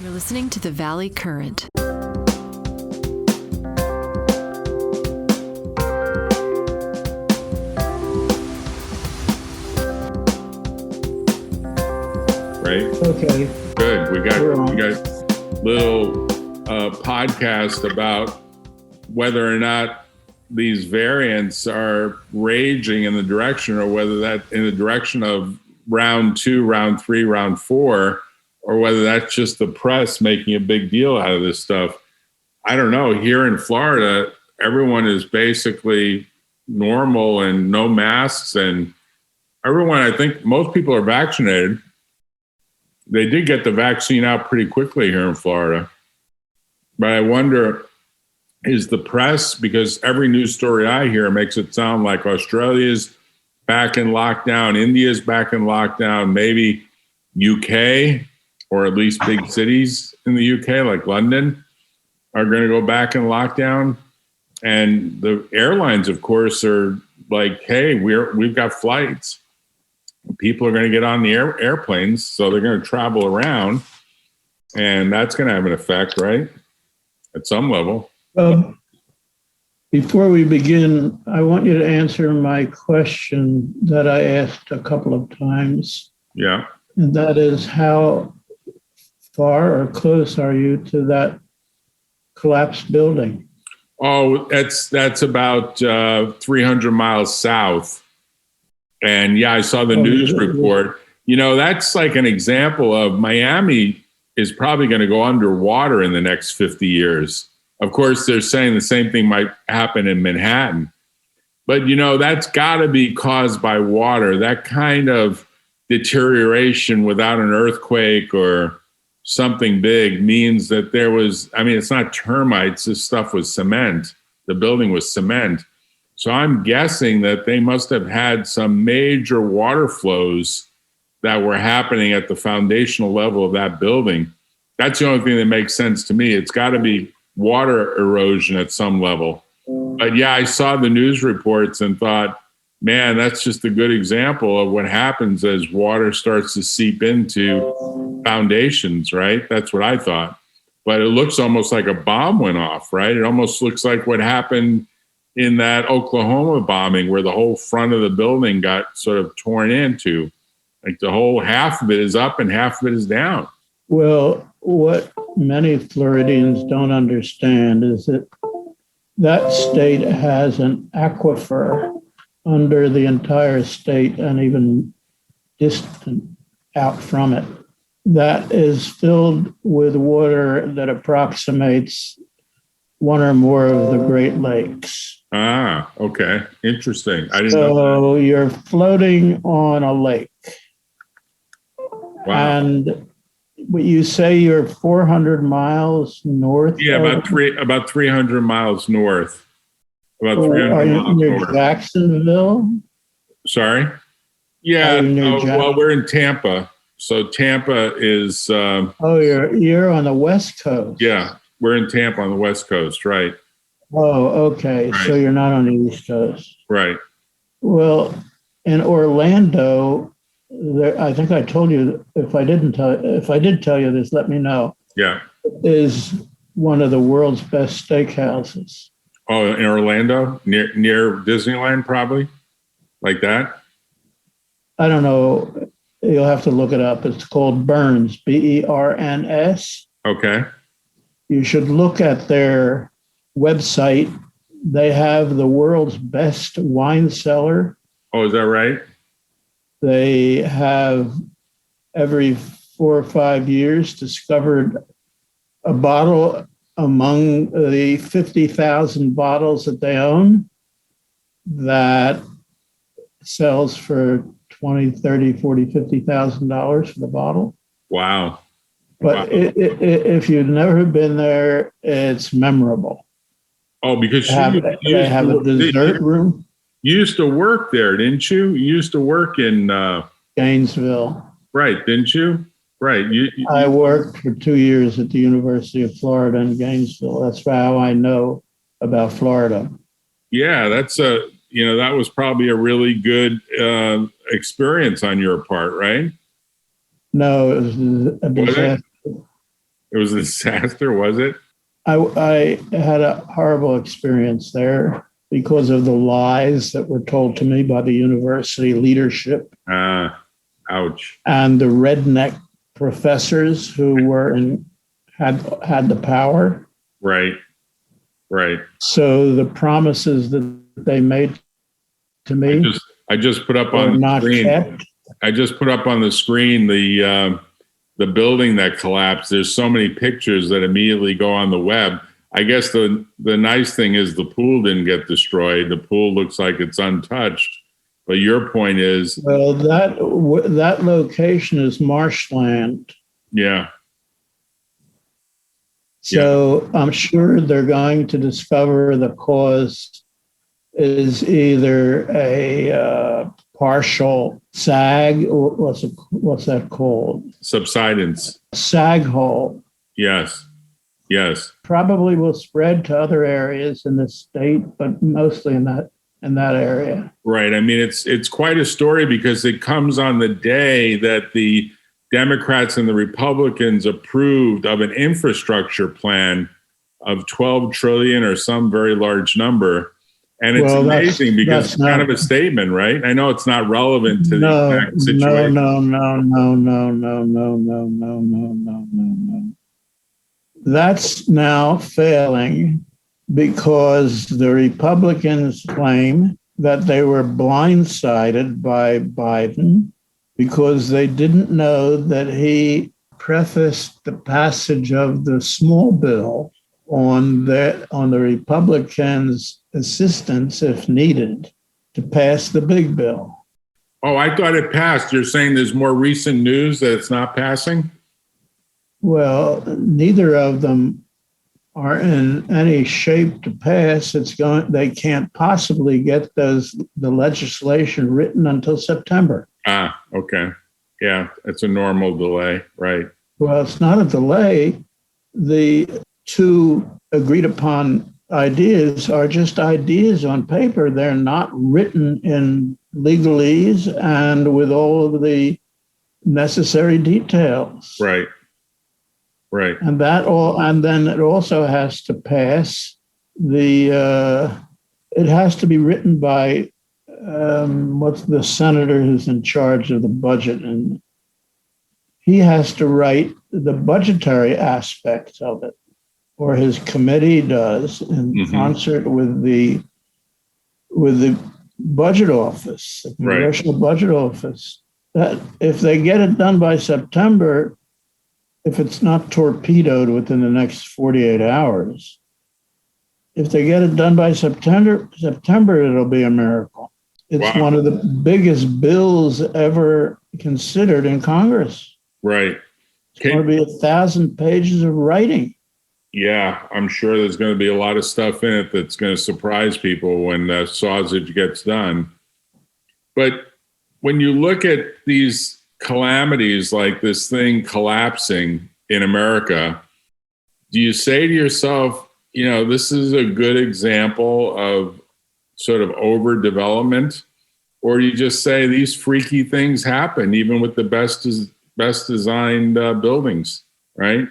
You're listening to the Valley Current. Right? Okay. Good. We got little podcast about whether or not these variants are raging in the direction, or whether that in the direction of round 2, round 3, round 4, or whether that's just the press making a big deal out of this stuff. I don't know. Here in Florida, everyone is basically normal and no masks, and everyone, I think most people are vaccinated. They did get the vaccine out pretty quickly here in Florida. But I wonder, is the press, because every news story I hear makes it sound like Australia's back in lockdown, India's back in lockdown, maybe UK, or at least big cities in the UK like London are going to go back in lockdown. And the airlines, of course, are like, hey, we've got flights. People are going to get on the airplanes, so they're going to travel around, and that's going to have an effect, right? At some level. Before we begin, I want you to answer my question that I asked a couple of times. Yeah. And that is, how far or close are you to that collapsed building? Oh, that's about 300 miles south. And yeah, I saw the news report. You know, that's like an example of Miami is probably going to go underwater in the next 50 years. Of course, they're saying the same thing might happen in Manhattan. But, you know, that's got to be caused by water. That kind of deterioration without an earthquake or something big means that there was, I mean, it's not termites. This stuff was cement. The building was cement. So I'm guessing that they must have had some major water flows that were happening at the foundational level of that building. That's the only thing that makes sense to me. It's got to be water erosion at some level. But yeah, I saw the news reports and thought, man, that's just a good example of what happens as water starts to seep into foundations, right? That's what I thought. But it looks almost like a bomb went off, right? It almost looks like what happened in that Oklahoma bombing, where the whole front of the building got sort of torn into. Like the whole half of it is up and half of it is down. Well, what many Floridians don't understand is that that state has an aquifer under the entire state and even distant out from it that is filled with water that approximates one or more of the Great Lakes. Ah, okay. Interesting. I didn't know that. So you're floating on a lake. Wow. And you say you're 400 miles north? Yeah, about 300 miles north. About 300 are you miles near north. Jacksonville? Sorry? Yeah, well, we're in Tampa. So Tampa is... you're on the West Coast. Yeah, we're in Tampa on the West Coast, right. Oh, okay. Right. So you're not on the East Coast. Right. Well, in Orlando, I think I told you, if I did tell you this, let me know. Yeah. Is one of the world's best steakhouses. Oh, in Orlando? Near Disneyland, probably? Like that? I don't know. You'll have to look it up. It's called Burns, Berns. Okay. You should look at their website. They have the world's best wine cellar. Oh, is that right? They have every 4 or 5 years discovered a bottle among the 50,000 bottles that they own that sells for $20, $30, $40, $50,000 for the bottle. Wow. But if you've never been there, it's memorable. Oh, because they have a dessert room. You used to work there, didn't you? You used to work in Gainesville. Right, didn't you? Right. I worked for 2 years at the University of Florida in Gainesville. That's how I know about Florida. Yeah, that was probably a really good experience on your part, right? No, it was a disaster. It was a disaster, was it? I had a horrible experience there because of the lies that were told to me by the university leadership Ouch. and the redneck professors who had the power. Right. So the promises that they made to me I just put up were on the not screen. kept. I just put up on the screen the building that collapsed. There's so many pictures that immediately go on the web. I guess the nice thing is the pool didn't get destroyed. The pool looks like it's untouched. But your point is, Well, that location is marshland. yeah. So I'm sure they're going to discover the cause is either a partial sag, or what's that called? Subsidence. Sag hole. Yes. Probably will spread to other areas in the state, but mostly in that area. Right. I mean, it's quite a story because it comes on the day that the Democrats and the Republicans approved of an infrastructure plan of 12 trillion or some very large number. And it's amazing because it's kind of a statement, right? I know it's not relevant to the exact situation. No. That's now failing because the Republicans claim that they were blindsided by Biden because they didn't know that he prefaced the passage of the small bill on the Republicans' assistance, if needed, to pass the big bill. Oh, I thought it passed. You're saying there's more recent news that it's not passing? Well, neither of them are in any shape to pass. They can't possibly get the legislation written until September. Okay. Yeah, it's a normal delay, right? Well, it's not a delay. The two agreed upon ideas are just ideas on paper. They're not written in legalese and with all of the necessary details. Right. And then it also has to pass it has to be written by what's the senator who's in charge of the budget, and he has to write the budgetary aspects of it, or his committee does in concert with the budget office, the Congressional Budget Office. That if they get it done by September, if it's not torpedoed within the next 48 hours, if they get it done by September, it'll be a miracle. It's one of the biggest bills ever considered in Congress. Right. It's going to be 1,000 pages of writing. Yeah, I'm sure there's going to be a lot of stuff in it that's going to surprise people when the sausage gets done. But when you look at these calamities like this thing collapsing in America, do you say to yourself, this is a good example of sort of overdevelopment? Or do you just say these freaky things happen even with the best designed buildings, right?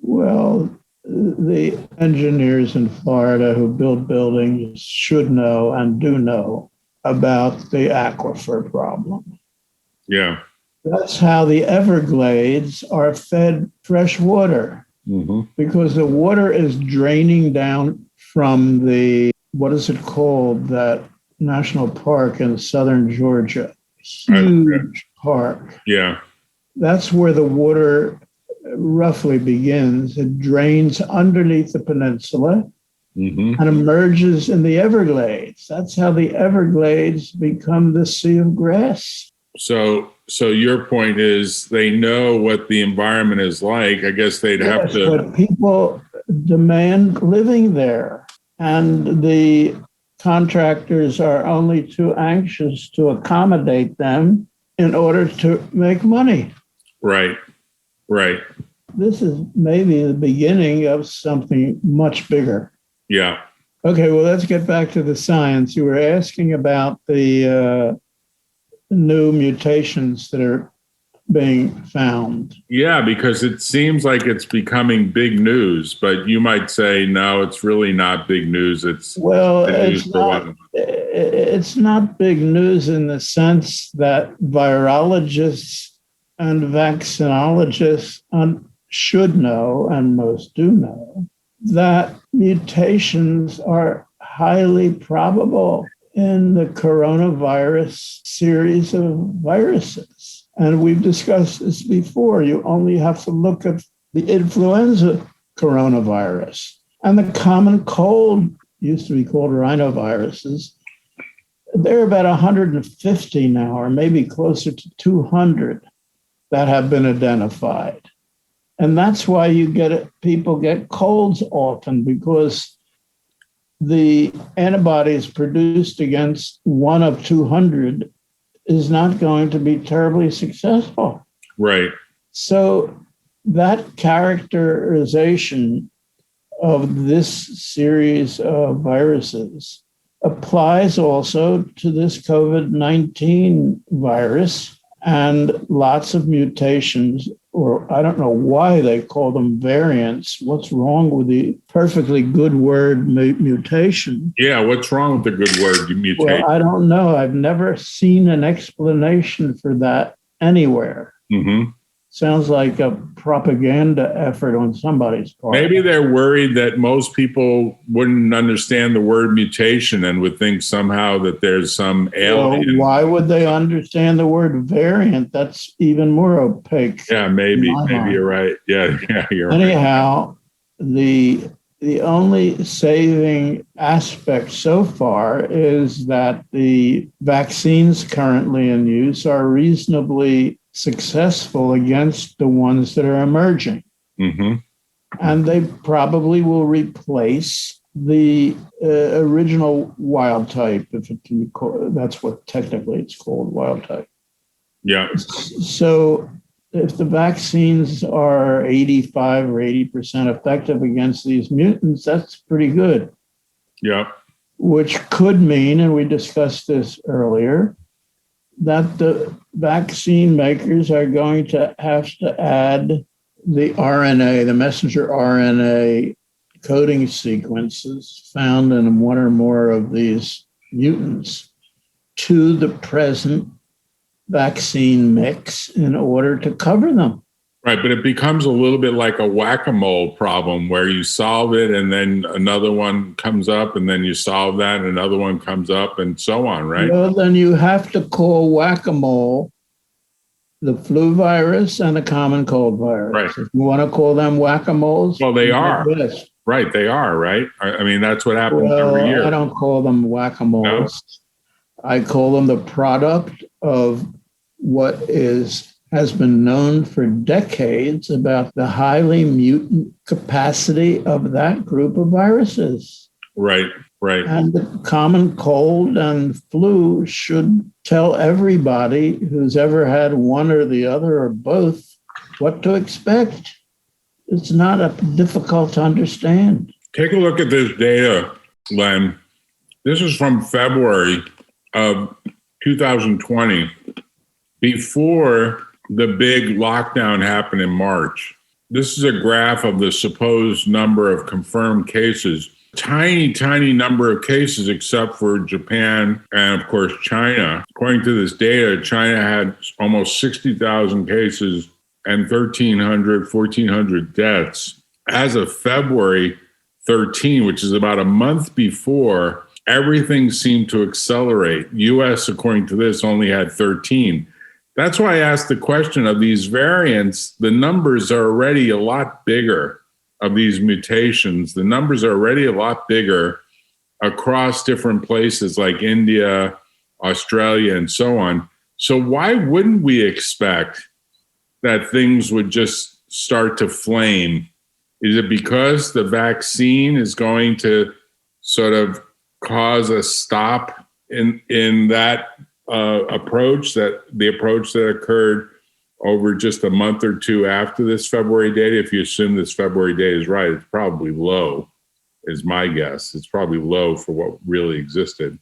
Well, the engineers in Florida who build buildings should know and do know about the aquifer problem. Yeah. That's how the Everglades are fed fresh water, because the water is draining down from what is it called, that national park in southern Georgia? Huge park. Yeah. That's where the water roughly begins. It drains underneath the peninsula and emerges in the Everglades. That's how the Everglades become the Sea of Grass. So your point is they know what the environment is like. I guess they'd have to. But people demand living there, and the contractors are only too anxious to accommodate them in order to make money. Right. This is maybe the beginning of something much bigger. Yeah. Okay, well, let's get back to the science. You were asking about the new mutations that are being found. Yeah, because it seems like it's becoming big news, but you might say, no, it's really not big news. It's it's not big news in the sense that virologists and vaccinologists should know, and most do know, that mutations are highly probable in the coronavirus series of viruses. And we've discussed this before. You only have to look at the influenza coronavirus and the common cold, used to be called rhinoviruses. There are about 150 now, or maybe closer to 200 that have been identified. And that's why people get colds often, because the antibodies produced against one of 200 is not going to be terribly successful. Right. So that characterization of this series of viruses applies also to this COVID-19 virus, and lots of mutations, or I don't know why they call them variants. What's wrong with the perfectly good word mutation? Yeah, what's wrong with the good word mutation? Well, I don't know. I've never seen an explanation for that anywhere. Mm-hmm. Sounds like a propaganda effort on somebody's part. Maybe they're worried that most people wouldn't understand the word mutation and would think somehow that there's some alien. Well, why would they understand the word variant? That's even more opaque. Yeah, maybe you're right. Yeah, you're right. Anyhow, the only saving aspect so far is that the vaccines currently in use are reasonably successful against the ones that are emerging. Mm-hmm. And they probably will replace the original wild type, if it can be called, that's what technically it's called, wild type. Yeah. So if the vaccines are 85 or 80% effective against these mutants, that's pretty good. Yeah. Which could mean, and we discussed this earlier, that the vaccine makers are going to have to add the RNA, the messenger RNA coding sequences found in one or more of these mutants to the present vaccine mix in order to cover them. Right, but it becomes a little bit like a whack-a-mole problem where you solve it and then another one comes up and then you solve that and another one comes up and so on, right? Well, then you have to call whack-a-mole the flu virus and the common cold virus. Right. If you want to call them whack-a-moles. Well, they are. Right, they are, right? I mean, that's what happens every year. I don't call them whack-a-moles. No? I call them the product of what has been known for decades about the highly mutant capacity of that group of viruses. Right. And the common cold and flu should tell everybody who's ever had one or the other or both what to expect. It's not difficult to understand. Take a look at this data, Len. This is from February of 2020, before the big lockdown happened in March. This is a graph of the supposed number of confirmed cases. Tiny, tiny number of cases except for Japan and, of course, China. According to this data, China had almost 60,000 cases and 1,400 deaths. As of February 13, which is about a month before, everything seemed to accelerate. U.S., according to this, only had 13. That's why I asked the question of these variants. The numbers are already a lot bigger of these mutations. The numbers are already a lot bigger across different places like India, Australia, and so on. So why wouldn't we expect that things would just start to flame? Is it because the vaccine is going to sort of cause a stop in that approach, that the approach that occurred over just a month or two after this February data? If you assume this February data is right, it's probably low, is my guess. It's probably low for what really existed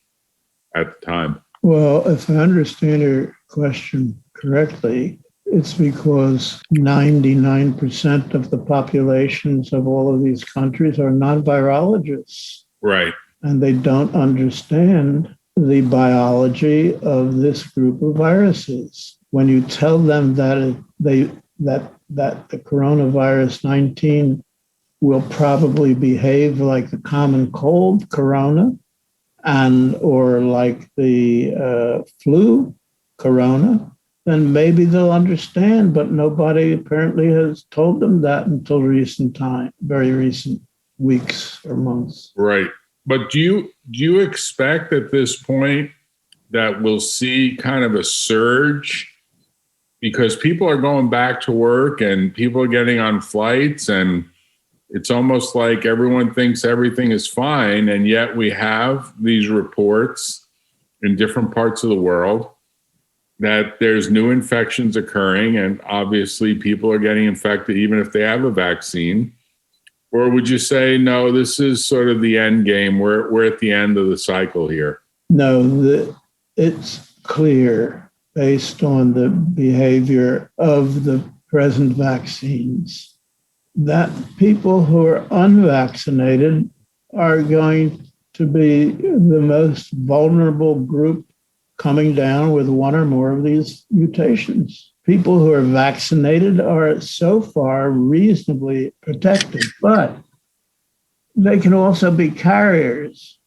at the time. Well, if I understand your question correctly, It's because 99% of the populations of all of these countries are not virologists, Right. and they don't understand the biology of this group of viruses. When you tell them that that the coronavirus 19 will probably behave like the common cold corona, and or like the flu corona, then maybe they'll understand. But nobody apparently has told them that until recent time, very recent weeks or months. Right. But do you expect at this point that we'll see kind of a surge, because people are going back to work and people are getting on flights, and it's almost like everyone thinks everything is fine, and yet we have these reports in different parts of the world that there's new infections occurring, and obviously people are getting infected even if they have a vaccine? Or would you say, no, this is sort of the end game? We're at the end of the cycle here. No, it's clear based on the behavior of the present vaccines that people who are unvaccinated are going to be the most vulnerable group coming down with one or more of these mutations. People who are vaccinated are so far reasonably protected, but they can also be carriers.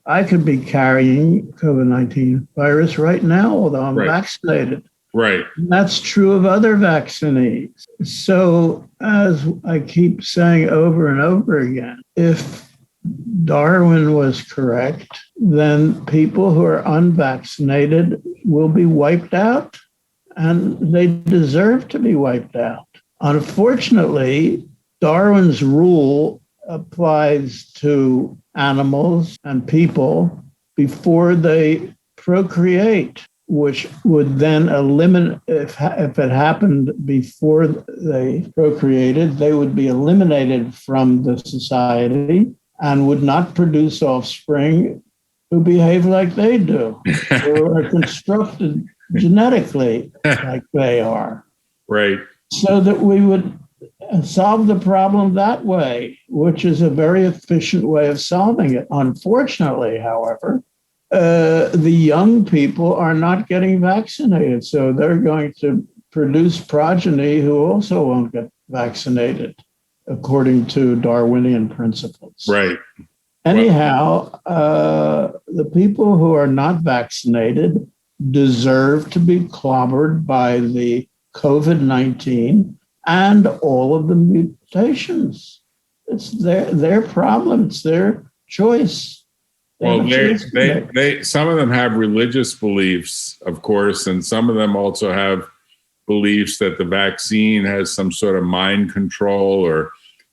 I could be carrying COVID-19 virus right now, although I'm vaccinated. Right. And that's true of other vaccines. So, as I keep saying over and over again, if Darwin was correct, then people who are unvaccinated will be wiped out, and they deserve to be wiped out. Unfortunately, Darwin's rule applies to animals and people before they procreate, which would then eliminate, if it happened before they procreated, they would be eliminated from the society and would not produce offspring who behave like they do, who are constructed genetically like they are. Right. So that we would solve the problem that way, which is a very efficient way of solving it. Unfortunately, however, the young people are not getting vaccinated, so they're going to produce progeny who also won't get vaccinated, according to Darwinian principles. Right. Anyhow, the people who are not vaccinated deserve to be clobbered by the COVID-19 and all of the mutations. It's their problem. It's their choice. Well, they some of them have religious beliefs, of course, and some of them also have beliefs that the vaccine has some sort of mind control or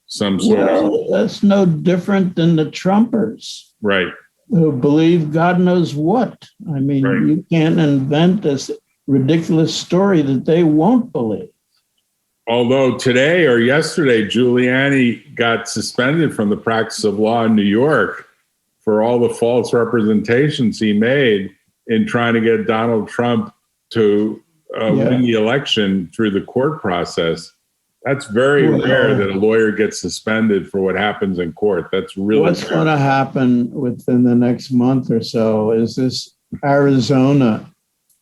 some sort of... That's no different than the Trumpers. Right. Who believe God knows what. I mean, You can't invent this ridiculous story that they won't believe. Although today or yesterday, Giuliani got suspended from the practice of law in New York for all the false representations he made in trying to get Donald Trump to win the election through the court process. That's very rare that a lawyer gets suspended for what happens in court. That's really what's going to happen within the next month or so is this Arizona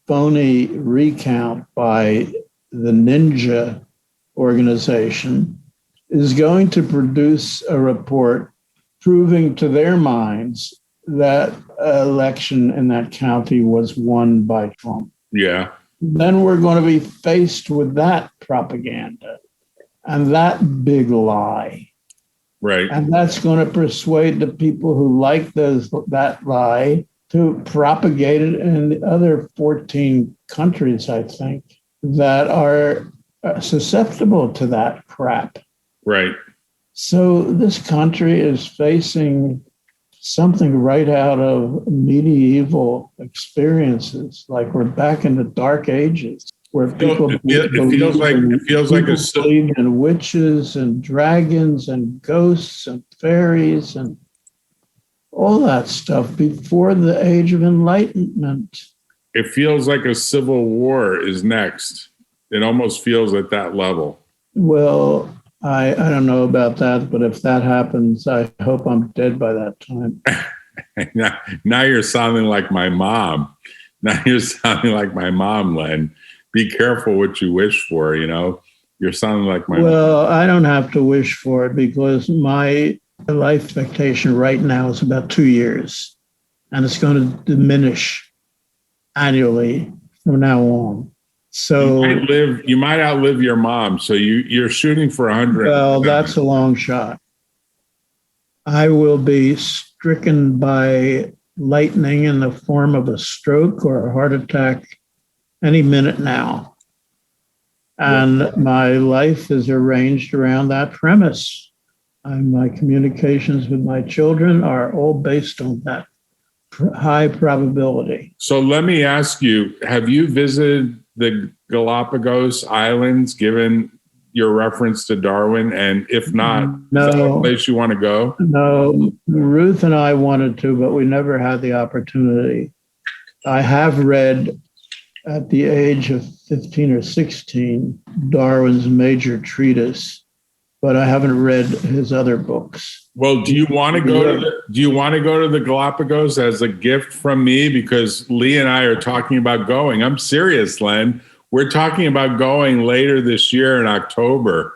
phony recount by the Ninja organization is going to produce a report proving to their minds that election in that county was won by Trump. Yeah. Then we're going to be faced with that propaganda and that big lie. Right. And that's going to persuade the people who like that lie to propagate it in the other 14 countries, I think, that are susceptible to that crap. Right. So this country is facing something right out of medieval experiences, like we're back in the Dark Ages, where people it feels like believe in witches and dragons and ghosts and fairies and all that stuff before the Age of Enlightenment. It feels like a civil war is next. It almost feels at that level. Well, I don't know about that, but if that happens, I hope I'm dead by that time. Now you're sounding like my mom. Now you're sounding like my mom, Len. Be careful what you wish for, you know. You're sounding like my mom. Well, I don't have to wish for it because my life expectation right now is about 2 years, and it's going to diminish annually from now on. So you might outlive your mom. So you're shooting for 100. Well, that's a long shot. I will be stricken by lightning in the form of a stroke or a heart attack any minute now. And my life is arranged around that premise. My communications with my children are all based on that high probability. So let me ask you, have you visited the Galapagos Islands, given your reference to Darwin? And if not, no, is that a place you want to go? No, Ruth and I wanted to, but we never had the opportunity. I have read at the age of 15 or 16, Darwin's major treatise, but I haven't read his other books. Well, do you want to go to the Galapagos as a gift from me? Because Lee and I are talking about going. I'm serious, Len. We're talking about going later this year in October,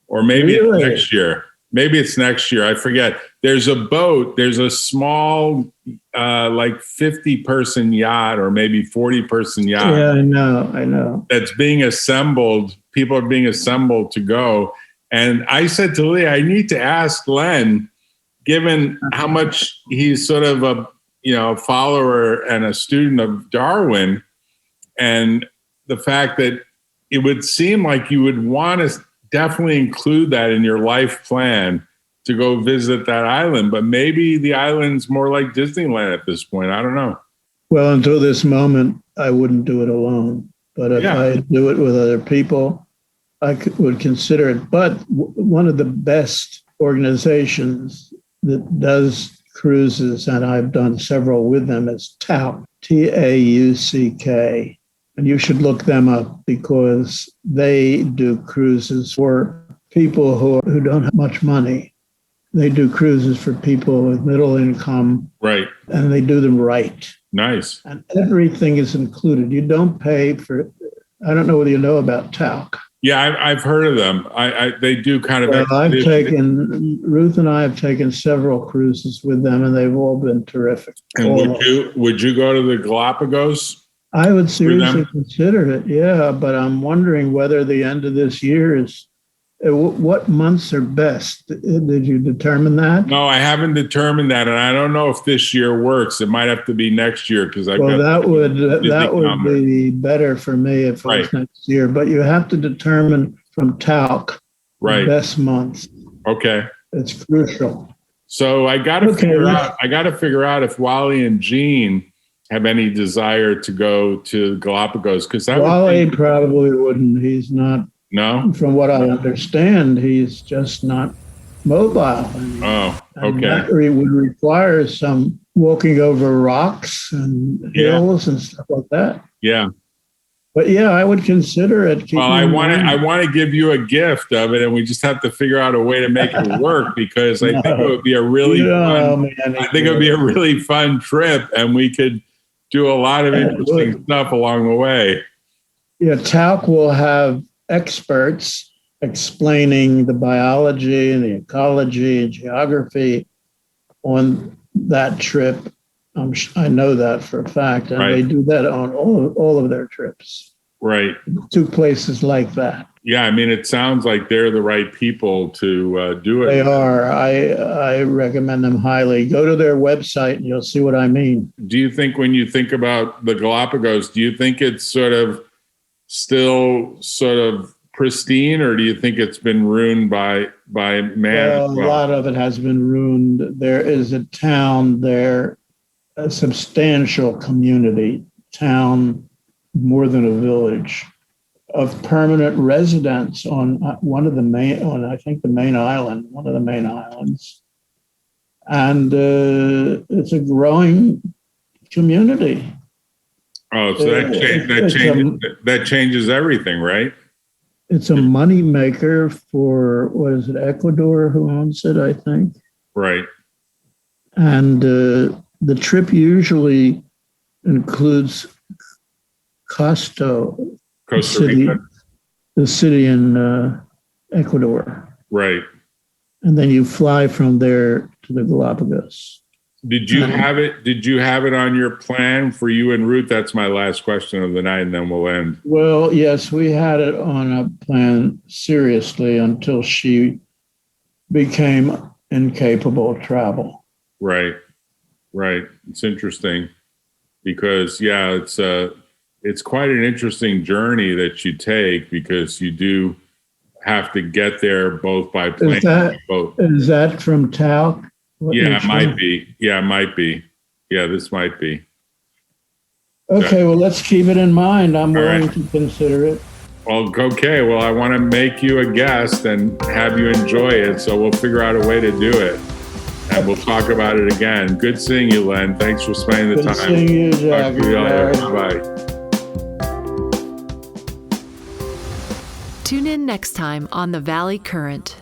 or maybe it's next year. Maybe it's next year. I forget. There's a boat. There's a small, like 50-person yacht, or maybe 40-person yacht. Yeah, I know. That's being assembled. People are being assembled to go. And I said to Lee, I need to ask Len, given how much he's sort of a follower and a student of Darwin, and the fact that it would seem like you would want to definitely include that in your life plan to go visit that island. But maybe the island's more like Disneyland at this point. I don't know. Well, until this moment, I wouldn't do it alone. But if I do it with other people, would consider it. But one of the best organizations that does cruises, and I've done several with them, is TAUC, TAUCK. And you should look them up because they do cruises for people who don't have much money. They do cruises for people with middle income. Right. And they do them right. Nice. And everything is included. You don't pay for, I don't know whether you know about TAUC. Yeah, I've heard of them. They do kind of. Well, Ruth and I have taken several cruises with them, and they've all been terrific. And would you go to the Galapagos? I would seriously consider it, yeah, but I'm wondering whether the end of this year is, what months are best? Did you determine that? No, I haven't determined that, and I don't know if this year works. It might have to be next year because that would be better for me if it was next year. But you have to determine from TAUC the best months. Okay, it's crucial. So I got to figure out if Wally and Jean have any desire to go to Galapagos, because Wally probably wouldn't. He's not. No? From what I understand, he's just not mobile. Oh, okay. And that would require some walking over rocks and hills and stuff like that. Yeah. But yeah, I would consider it. Well, I want to give you a gift of it, and we just have to figure out a way to make it work, because I think it would be a really fun trip, and we could do a lot of interesting stuff along the way. Yeah, TAUC will have experts explaining the biology and the ecology and geography on that trip. I know that for a fact, and they do that on all of their trips. Right. To places like that. Yeah, I mean, it sounds like they're the right people to do it. They are. I recommend them highly. Go to their website and you'll see what I mean. Do you think, when you think about the Galapagos, do you think it's still pristine, or do you think it's been ruined by man? Well, a lot of it has been ruined. There is a town there, a substantial community town, more than a village, of permanent residents on one of the main islands. And it's a growing community. Oh, so that changes everything, right? It's a money maker for, what is it, Ecuador, who owns it, I think. Right. And the trip usually includes Costa Rica. The city in Ecuador. Right. And then you fly from there to the Galapagos. Did you have it? Did you have it on your plan for you and Ruth? That's my last question of the night, and then we'll end. Well, yes, we had it on a plan seriously until she became incapable of travel. Right. It's interesting because it's quite an interesting journey that you take, because you do have to get there both by plane and boat. Is that from Tao? Yeah, it might be. Yeah, it might be. Yeah, this might be. Okay, well, let's keep it in mind. I'm willing to consider it. Well, okay. Well, I want to make you a guest and have you enjoy it, so we'll figure out a way to do it. And we'll talk about it again. Good seeing you, Len. Thanks for spending the time. Good seeing you, Jack. Talk to you later. Bye-bye. Tune in next time on The Valley Current.